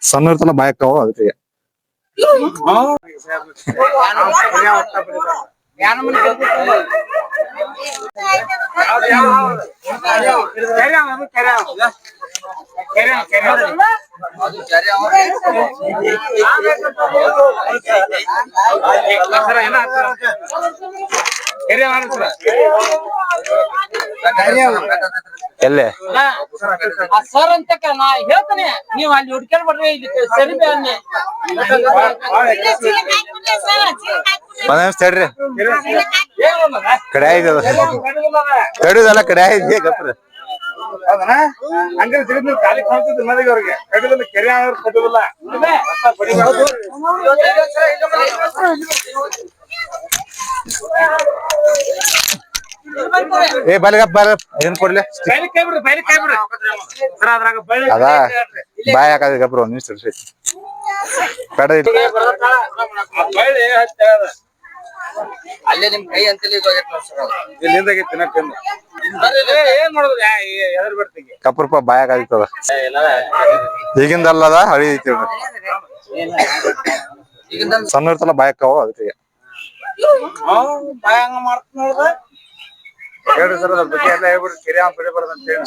ಸಣ್ಣ ಇರ್ತಲ್ಲ ಬಾಯಕ್ಕವ ಅದಕ್ಕೆ ಎಲ್ಲೇ ಸರ್ ಅಂತ ನಾ ಹೇಳ್ತಾನೆ ನೀವ್ ಅಲ್ಲಿ ಹುಡ್ಕ್ಯಾಡ್ ಬಿಡ್ರಿ ಸರಿ ತಡ್ರಿ ಕಡೆ ಆಯ್ತದ ಕಡುದಲ್ಲ ಕಡೆ ಆಯ್ತು ಗಪ್ರ ಹಂಗ ಖಾಲಿ ಕಾಣ್ತದ ನದಿಗೆ ಅವ್ರಿಗೆ ಕಡುದಿಲ್ಲ ಕೆರೆ ಕಟ್ಟುದಿಲ್ಲ ಏ ಬಲಿಗಪ್ಪ ಬಾರ ಏನ್ ಕೊಡ್ಲಿ ಅದ ಬಾಯ್ ಹಾಕದ ಗಪ್ರ ಒಂದ್ ನಿಮಿಷ ಕಡ ಅಲ್ಲೇ ನಿಮ್ ಕೈ ಅಂತಲೇ ಇಲ್ಲಿಂದ ಏನ್ ಮಾಡೋದು ಎದ್ರ ಬರ್ತೀವಿ ಕಪ್ಪ ರೂಪಾಯಿ ಬಾಯ್ ಹಾಕದಿತ್ತದ ಈಗಿಂದಲ್ಲದ ಹಳಿ ಐತಿ ಸಣ್ಣ ಇರ್ತಲ್ಲ ಬಾಯಕ್ಕವ ಅದಕ್ಕೆ ಬಾಯ್ ಹಂಗ ಮಾಡ್ತ ನೋಡ್ದ ಹೇಳ್ರಿ ಸರ್ ಅದ್ರ ಬಗ್ಗೆ ಎಲ್ಲ ಹೇಳ್ಬಿಡ್ರಿ ಕೆರೆ ಹಾವು ಬರೀಬಾರ್ದು ಅಂತ ಹೇಳಿ.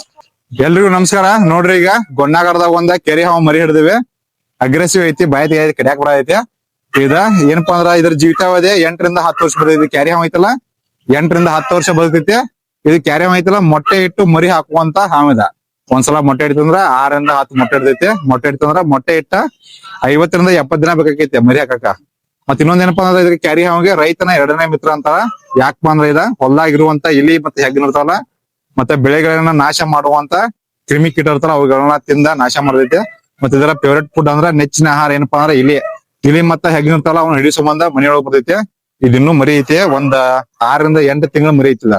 ಎಲ್ರಿಗೂ ನಮಸ್ಕಾರ. ನೋಡ್ರಿ ಈಗ ಗೊಣ್ಣಾಗರದಾಗ ಒಂದ ಕೆರೆ ಹಾವು ಮರಿ ಹಿಡಿದಿವಿ. ಅಗ್ರೆಸಿವ್ ಐತಿ, ಬಾಯಿ ತೆಗಿ ಕಡ್ಯಾಕ್ ಬಿಡ ಐತಿ. ಇದ ಏನಪ್ಪಾ ಅಂದ್ರ ಇದ್ರ ಜೀವಿತಾವಧಿ 8 ರಿಂದ 10 ವರ್ಷ ಬರ್ತೈತಿ. ಕ್ಯಾರಿ ಹಾವು ಐತಲ್ಲ 8 ರಿಂದ 10 ವರ್ಷ ಬರ್ತೈತಿ. ಇದು ಕ್ಯಾರಿ ಹಾವು ಐತಲ್ಲ ಮೊಟ್ಟೆ ಇಟ್ಟು ಮರಿ ಹಾಕುವಂತ ಹಾವಿದ. ಒಂದ್ಸಲ ಮೊಟ್ಟೆ ಇಡ್ತಂದ್ರ 6 ರಿಂದ 10 ಮೊಟ್ಟೆ ಇಡ್ತೈತಿ. ಮೊಟ್ಟೆ ಇಡ್ತಂದ್ರ ಮೊಟ್ಟೆ ಇಟ್ಟ 50 ರಿಂದ 70 ದಿನ ಬೇಕಾಕೈತಿ ಮರಿ ಹಾಕಕ. ಮತ್ ಇನ್ನೊಂದೇನಪ್ಪಾ ಅಂದ್ರ ಇದಕ್ಕೆ ಕ್ಯಾರಿ ಹಾವಿಗೆ ರೈತನ 2ನೇ ಮಿತ್ರ ಅಂತಾರ. ಯಾಕಪ್ಪ ಅಂದ್ರ ಇದ ಹೊಲ್ದಾಗಿರುವಂತ ಇಲಿ ಮತ್ತೆ ಹೆಗ್ಗಣ ಇರ್ತಾವಲ್ಲ ಮತ್ತೆ ಬೆಳೆಗಳನ್ನ ನಾಶ ಮಾಡುವಂತ ಕ್ರಿಮಿ ಕೀಟ ಇರ್ತಾರ ಅವುಗಳನ್ನ ತಿಂದ ನಾಶ ಮಾಡತೈತಿ. ಮತ್ತೆ ಇದರ ಫೇವ್ರೇಟ್ ಫುಡ್ ಅಂದ್ರ ನೆಚ್ಚಿನ ಆಹಾರ ಏನಪ್ಪಾ ಅಂದ್ರ ಇಲಿ ಮತ್ತ ಹೆಗ್ಗಣ ಇರ್ತಾವಲ್ಲ ಅವ್ನ ಹಿಡಿ ಸಂಬಂಧ ಮನೆಯೊಳಗ್ ಬರ್ತೈತಿ. ಇದಿನ್ನೂ ಮರಿ ಐತಿ. ಒಂದ್ 6 ರಿಂದ 8 ತಿಂಗಳ ಮರಿ ಐತಿದ.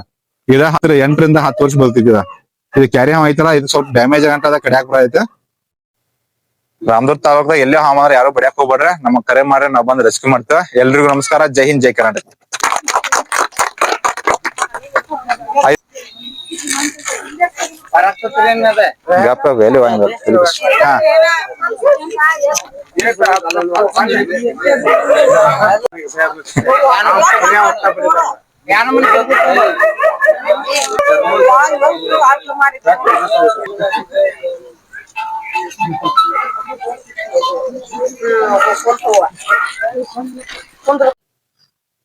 ಇದ 8 ರಿಂದ 10 ವರ್ಷ ಬರ್ತೈತಿ. ಇದು ಕ್ಯಾರಿ ಹಾವು ಐತಲ್ಲ ಇದು ಸ್ವಲ್ಪ ಡ್ಯಾಮೇಜ್ ಆಗಂಟ ಕಡ್ಯಾಕ್ ಬರತೈತಿ. ರಾಮದುರ್ಗ ತಾಲೂಕದಾಗ ಎಲ್ಲೇ ಹಾವು ಅಂದ್ರೆ ಯಾರು ಬಡಿಯಾಕ್ ಹೋಗ್ಬೇಡ್ರೆ, ನಮಗ್ ಕರೆ ಮಾಡ್ರೆ ನಾವ್ ಬಂದ್ ರೆಸ್ಕ್ಯೂ ಮಾಡ್ತೇವೆ. ಎಲ್ರಿಗೂ ನಮಸ್ಕಾರ. ಜೈ ಹಿಂದ್, ಜೈ ಕರ್ನಾಟಕ. ಗಪ್ಪ ಬೇಲಿ ಹಾ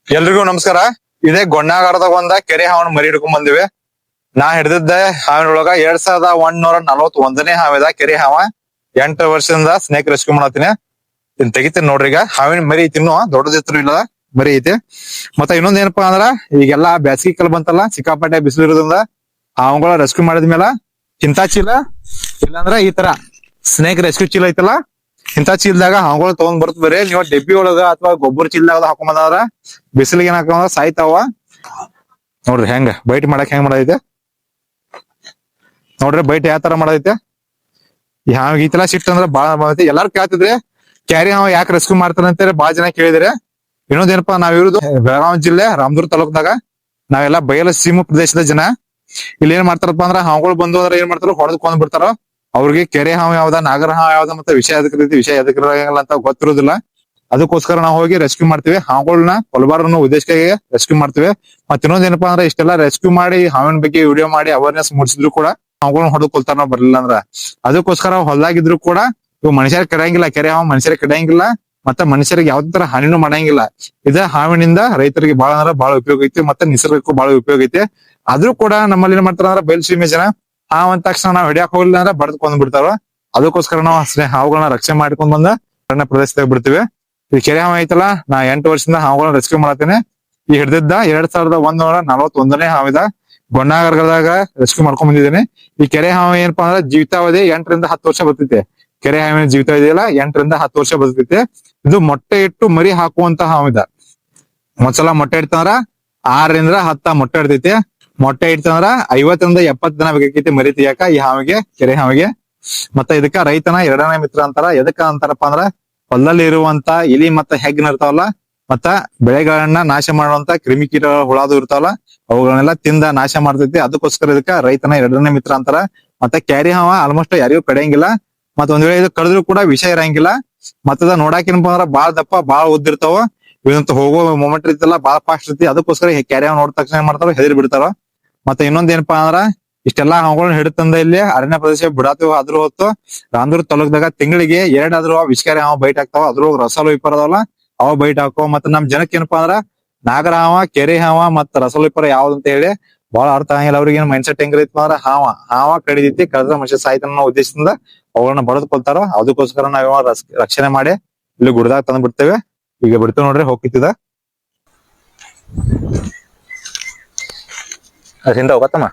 ಎಲ್ರಿಗೂ ನಮಸ್ಕಾರ. ಇದೇ ಗೊಣ್ಣಾಗರದಾಗ ಒಂದ ಕೆರೆ ಹಾವನ್ನ ಮರಿ ಹಿಡ್ಕೊಂಡ್ ಬಂದಿವಿ. ನಾ ಹಿಡ್ದಿದ್ದ ಹಾವಿನೊಳಗ 2141ನೇ ಹಾವಿದ ಕೆರೆ ಹಾವ. 8 ವರ್ಷದಿಂದ ಸ್ನೇಕ್ ರೆಸ್ಕ್ಯೂ ಮಾಡತ್ತೀನಿ. ಇನ್ ತೆಗಿತೀನಿ ನೋಡ್ರಿ. ಈಗ ಹಾವಿನ ಮರಿ ಐತಿ, ಇನ್ನು ದೊಡ್ಡದಿತ್ತು ಇಲ್ಲ ಮರಿ ಐತಿ. ಮತ್ತ ಇನ್ನೊಂದ್ ಏನಪ್ಪಾ ಅಂದ್ರ ಈಗೆಲ್ಲಾ ಬ್ಯಾಸಗಿ ಕಾಲ ಬಂತಲ್ಲ, ಸಿಕ್ಕಾಪಟ್ಟೆ ಬಿಸಿಲು ಇರೋದ್ರಿಂದ ಹಾವುಗಳ ರೆಸ್ಕ್ಯೂ ಮಾಡಿದ್ಮೇಲೆ ಇಂಥ ಚೀಲ ಇಲ್ಲಾಂದ್ರ ಈ ತರ ಸ್ನೇಕ್ ರೆಸ್ಕ್ಯೂ ಚೀಲ ಐತಲ್ಲ, ಇಂಥ ಚೀಲದಾಗ ಹಾವುಗಳು ತಗೊಂಡ್ ಬರ್ತ ಬರೀ ನೀವು ಡೆಬ್ಬಿ ಒಳಗ ಅಥವಾ ಗೊಬ್ಬರ ಚೀಲದಾಗ ಹಾಕೊಂಬಂದ್ರ ಬಿಸಿಲಿಗೆ ಏನ್ ಹಾಕೊಂಡ್ ಸಾಯ್ತಾವ. ನೋಡ್ರಿ ಹೆಂಗ ಬೈಟ್ ಮಾಡಕ್ ಹೆಂಗ್ ಮಾಡೈತೆ ನೋಡ್ರಿ. ಬೈಟ್ ಯಾವ ತರ ಮಾಡೈತೆ. ಈ ಹಾವಿಗೆ ಈ ತರ ಸಿಟ್ಟು ಅಂದ್ರ ಬಾಳ ಬಂದೈತಿ. ಎಲ್ಲಾರು ಕೇಳ್ತಿದ್ರಿ ಕ್ಯಾರಿ ಹಾವು ಯಾಕೆ ರೆಸ್ಕ್ಯೂ ಮಾಡ್ತಾರ ಅಂತೇಳಿ ಬಾಳ ಜನ ಕೇಳಿದ್ರೆ. ಇನ್ನೊಂದೇನಪ್ಪಾ ನಾವಿರೋದು ಬೆಳಗಾವಿ ಜಿಲ್ಲೆ ರಾಮದುರ್ಗ ತಾಲೂಕದಾಗ. ನಾವೆಲ್ಲಾ ಬಯಲ ಸೀಮು ಪ್ರದೇಶದ ಜನ. ಇಲ್ಲಿ ಏನ್ ಮಾಡ್ತಾರಪ್ಪ ಅಂದ್ರ ಹಾವುಗಳು ಬಂದು ಅಂದ್ರೆ ಏನ್ ಮಾಡ್ತಾರ, ಹೊಡೆದ್ ಕೊಂದ್ ಬಿಡ್ತಾರ. ಅವ್ರಿಗೆ ಕೆರೆ ಹಾವು ಯಾವ್ದ, ನಾಗರ ಹಾವು ಯಾವ್ದ, ಮತ್ತೆ ವಿಷ ಎದಕ್ಕಿಲ್ಲ ಅಂತ ಗೊತ್ತಿರೋದಿಲ್ಲ. ಅದಕ್ಕೋಸ್ಕರ ನಾವು ಹೋಗಿ ರೆಸ್ಕ್ಯೂ ಮಾಡ್ತೀವಿ. ಹಾವುಗಳನ್ನ ಕೊಲ್ಬಾರ ಉದ್ದೇಶಕ್ಕೆ ರೆಸ್ಕ್ಯೂ ಮಾಡ್ತೀವಿ. ಮತ್ತ ಇನ್ನೊಂದೇನಪ್ಪಾ ಅಂದ್ರೆ ಇಷ್ಟೆಲ್ಲ ರೆಸ್ಕ್ಯೂ ಮಾಡಿ ಹಾವಿನ ಬಗ್ಗೆ ವಿಡಿಯೋ ಮಾಡಿ ಅವೇರ್ನೆಸ್ ಮೂಡಿಸಿದ್ರು ಕೂಡ ಹಾವುಗಳನ್ನ ಹೊಡೆದು ಕೊಲ್ತಾರ ನಾವ್ ಬರ್ಲಿಲ್ಲ ಅಂದ್ರ. ಅದಕ್ಕೋಸ್ಕರ ಹೊಲ್ದಾಗಿದ್ರು ಕೂಡ ಇವು ಮನುಷ್ಯರಿಗೆ ಕಡಿಯಂಗಿಲ್ಲ. ಕೆರೆ ಹಾವು ಮನುಷ್ಯರಿಗೆ ಕಡಿಯಂಗಿಲ್ಲ, ಮತ್ತೆ ಮನುಷ್ಯರಿಗೆ ಯಾವ್ದೇ ತರ ಹಾನಿನೂ ಮಾಡಂಗಿಲ್ಲ. ಇದ ಹಾವಿನಿಂದ ರೈತರಿಗೆ ಬಹಳ ಅಂದ್ರೆ ಬಹಳ ಉಪಯೋಗ ಐತಿ, ಮತ್ತೆ ನಿಸರ್ಗಕ್ಕೂ ಬಹಳ ಉಪಯೋಗ ಐತಿ. ಆದ್ರೂ ಕೂಡ ನಮ್ಮಲ್ಲಿ ಏನ್ ಮಾಡ್ತಾರ ಅಂದ್ರೆ ಬಯಲು ಜನ ಹಾವ್ ಅಂದ ತಕ್ಷಣ ನಾವ್ ಹಿಡಿಯಾಕ್ ಹೋಗ್ಲಿಲ್ಲ ಅಂದ್ರೆ ಬಡ್ಕೊಂಡ್ ಬಿಡ್ತಾರ. ಅದಕ್ಕೋಸ್ಕರ ನಾವು ಹಾವುಗಳನ್ನ ರಕ್ಷಣೆ ಮಾಡ್ಕೊಂಡ್ ಬಂದ ಅರಣ್ಯ ಪ್ರದೇಶದಾಗ ಬಿಡ್ತೀವಿ. ಈ ಕೆರೆ ಹಾವು ಐತಲ್ಲ, ನಾ 8 ವರ್ಷದಿಂದ ಹಾವುಗಳನ್ನ ರೆಸ್ಕ್ಯೂ ಮಾಡತ್ತೇನೆ. ಈ ಹಿಡಿದಿದ್ದ 2141ನೇ ಹಾವಿದ ಗೊಣ್ಣಾಗರದಾಗ ರೆಸ್ಕ್ಯೂ ಮಾಡ್ಕೊಂಡ್ ಬಂದಿದ್ದೇನೆ. ಈ ಕೆರೆ ಹಾವು ಏನಪ್ಪಾ ಅಂದ್ರೆ ಜೀವಿತಾವಧಿ 8 ರಿಂದ 10 ವರ್ಷ ಬರ್ತೈತೆ. ಕೆರೆ ಹಾವಿನ ಜೀವಿತಾವಧಿ ಇಲ್ಲ 8 ರಿಂದ 10 ವರ್ಷ ಬರ್ತೈತೆ. ಇದು ಮೊಟ್ಟೆ ಇಟ್ಟು ಮರಿ ಹಾಕುವಂತ ಹಾವಿದ. ಒಂದ್ಸಲ ಮೊಟ್ಟೆ ಇಡ್ತಂದ್ರ 6 ರಿಂದ 10 ಮೊಟ್ಟೆ ಇಡ್ತೈತಿ. ಮೊಟ್ಟೆ ಇಡ್ತಂದ್ರ 50 ರಿಂದ 70 ದಿನ ಬೇಕಾಕೈತಿ ಮರಿ ತೆಗಿಯಾಕ ಈ ಹಾವಿಗೆ, ಕೆರೆ ಹಾವಿಗೆ. ಮತ್ತ ಇದಕ್ಕ ರೈತನ 2ನೇ ಮಿತ್ರ ಅಂತಾರ. ಎದಕ್ಕ ಅಂತಾರಪ್ಪ ಅಂದ್ರ ಹೊಲದಲ್ಲಿ ಇರುವಂತ ಇಲಿ ಮತ್ತ ಹೆಗ್ಗಣ ಇರ್ತಾವಲ್ಲ, ಮತ್ತ ಬೆಳೆಗಳನ್ನ ನಾಶ ಮಾಡುವಂತ ಕ್ರಿಮಿ ಕೀಟ ಹುಳಾದು ಇರ್ತಾವಲ್ಲ, ಅವುಗಳನ್ನೆಲ್ಲ ತಿಂದ ನಾಶ ಮಾಡ್ತೈತಿ. ಅದಕ್ಕೋಸ್ಕರ ಇದಕ್ಕ ರೈತನ 2ನೇ ಮಿತ್ರ ಅಂತಾರ. ಮತ್ತೆ ಕ್ಯಾರಿ ಹಾವ ಆಲ್ಮೋಸ್ಟ್ ಯಾರಿಗೂ ಕಡಿಯಂಗಿಲ್ಲ. ಮತ್ತ ಒಂದ್ ವೇಳೆ ಇದು ಕಡಿದ್ರು ಕೂಡ ವಿಷ ಇರಂಗಿಲ್ಲ. ಮತ್ತದ ನೋಡಾಕ ಏನಪ್ಪಾ ಅಂದ್ರ ಬಾಳ ದಪ್ಪ ಬಾಳ ಉದ್ದಿರ್ತಾವ. ಇವಂತ ಹೋಗೋ ಮೂಮೆಂಟ್ ಇರ್ತಲ್ಲ ಬಾಳ ಫಾಸ್ಟ್ ಇರ್ತಿ. ಅದಕ್ಕೋಸ್ಕರ ಕ್ಯಾರಿ ಹಾವು ನೋಡಿದ ತಕ್ಷಣ ಏನ್ ಮಾಡ್ತಾರ ಹೆದರಿ ಬಿಡ್ತಾರ. ಮತ್ತೆ ಇನ್ನೊಂದ್ ಏನಪ್ಪಾ ಅಂದ್ರ ಇಷ್ಟೆಲ್ಲಾ ಹಾವುಗಳನ್ನ ಹಿಡಿತಂದ ಇಲ್ಲಿ ಅರಣ್ಯ ಪ್ರದೇಶ ಬಿಡಾತೀವಿ. ಅದ್ರ ಹೊತ್ತು ರಾಮದುರ್ಗ ತಾಲೂಕ್ದಾಗ ತಿಂಗಳಿಗೆ 2 ಆದ್ರೂ ವಿಷಕಾರಿ ಹಾವು ಬೈಟ್ ಆಗ್ತಾವ. ಅದ್ರ ರಸಲ್ ವಿಪರ್ ಅದಾವಲ್ಲ ಅವ ಬೈಟ್ ಹಾಕೋ. ಮತ್ತ ನಮ್ ಜನಕ್ಕೆ ಏನಪ್ಪಾ ಅಂದ್ರ ನಾಗರ ಹಾವ, ಕೆರೆ ಹಾವ ಮತ್ತ ರಸಲ್ ವಿಪರ ಯಾವ್ದಂತ ಹೇಳಿ ಬಹಳ ಅರ್ಥ ಆಗಿಲ್ಲ. ಅವ್ರಿಗೆ ಏನ್ ಮೈಂಡ್ ಸೆಟ್ ಹೆಂಗಿರೈತಿ ಅಂದ್ರ ಹಾವ ಕಡಿದೈತಿ, ಕಳೆದ ಮನುಷ್ಯ ಸಾಯ್ತಾನ ಅನ್ನೋ ಉದ್ದೇಶದಿಂದ ಅವುಗಳನ್ನ ಬಡದ್ಕೊಳ್ತಾರ. ಅದಕ್ಕೋಸ್ಕರ ನಾವ್ ರಕ್ಷಣೆ ಮಾಡಿ ಇಲ್ಲಿ ಗುಡ್ದಾಗ ತಂದ್ ಬಿಡ್ತೇವೆ. ಈಗ ಬಿಡ್ತೇವೆ ನೋಡ್ರಿ ಹೋಗ್ತಿದ ಹಿಂದ ಹೋಗತ್ತಮ್ಮ.